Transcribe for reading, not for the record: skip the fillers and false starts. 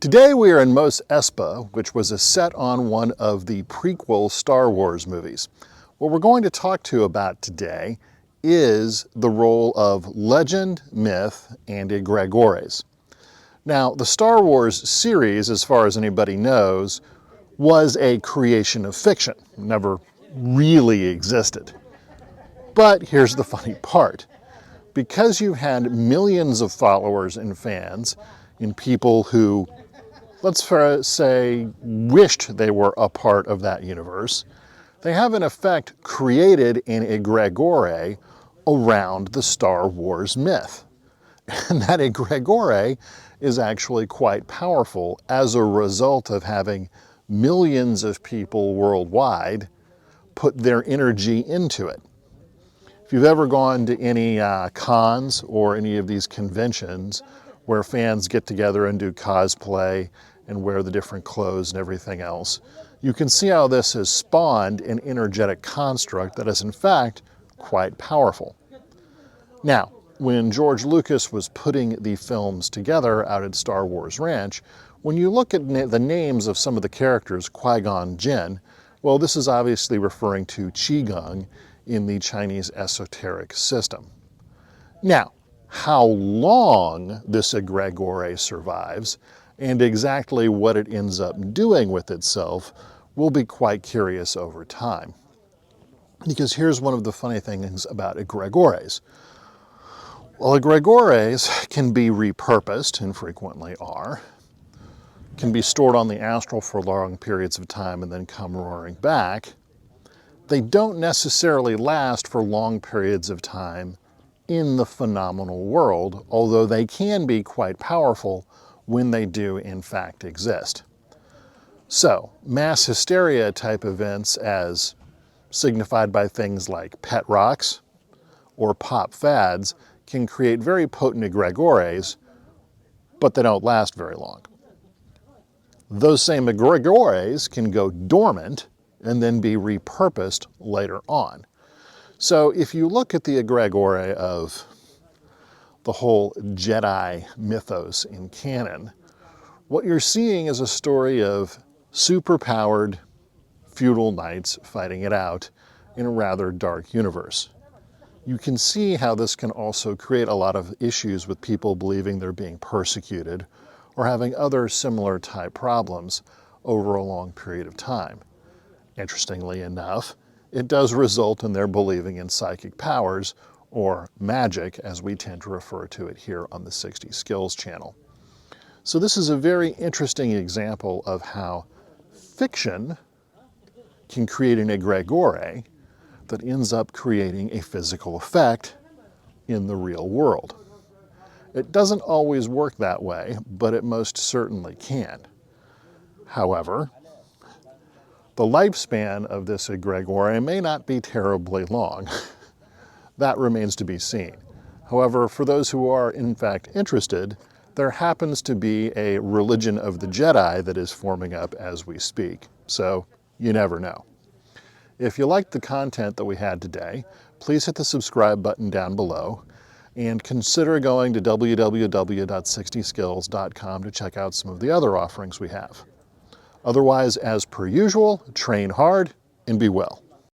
Today we are in Mos Espa, which was a set on one of the prequel Star Wars movies. What we're going to talk to you about today is the role of legend, myth, and egregores. Now, the Star Wars series, as far as anybody knows, was a creation of fiction. Never really existed. But here's the funny part. Because you had millions of followers and fans, and people who, let's say, wished they were a part of that universe, they have in effect created an egregore around the Star Wars myth. And that egregore is actually quite powerful as a result of having millions of people worldwide put their energy into it. If you've ever gone to any cons or any of these conventions where fans get together and do cosplay and wear the different clothes and everything else, you can see how this has spawned an energetic construct that is in fact quite powerful. Now, when George Lucas was putting the films together out at Star Wars Ranch, when you look at the names of some of the characters, Qui-Gon Jinn, well, this is obviously referring to Qigong in the Chinese esoteric system. Now, how long this egregore survives and exactly what it ends up doing with itself will be quite curious over time. Because here's one of the funny things about egregores. Well, egregores can be repurposed, and frequently are, can be stored on the astral for long periods of time and then come roaring back. They don't necessarily last for long periods of time in the phenomenal world, although they can be quite powerful when they do in fact exist. So, mass hysteria type events, as signified by things like pet rocks or pop fads, can create very potent egregores, but they don't last very long. Those same egregores can go dormant and then be repurposed later on. So if you look at the egregore of the whole Jedi mythos in canon, what you're seeing is a story of superpowered feudal knights fighting it out in a rather dark universe. You can see how this can also create a lot of issues with people believing they're being persecuted or having other similar type problems over a long period of time. Interestingly enough, it does result in their believing in psychic powers, or magic, as we tend to refer to it here on the 60 Skills channel. So this is a very interesting example of how fiction can create an egregore that ends up creating a physical effect in the real world. It doesn't always work that way, but it most certainly can. However, the lifespan of this egregore may not be terribly long. That remains to be seen. However, for those who are in fact interested, there happens to be a religion of the Jedi that is forming up as we speak. So you never know. If you liked the content that we had today, please hit the subscribe button down below and consider going to www.60skills.com to check out some of the other offerings we have. Otherwise, as per usual, train hard and be well.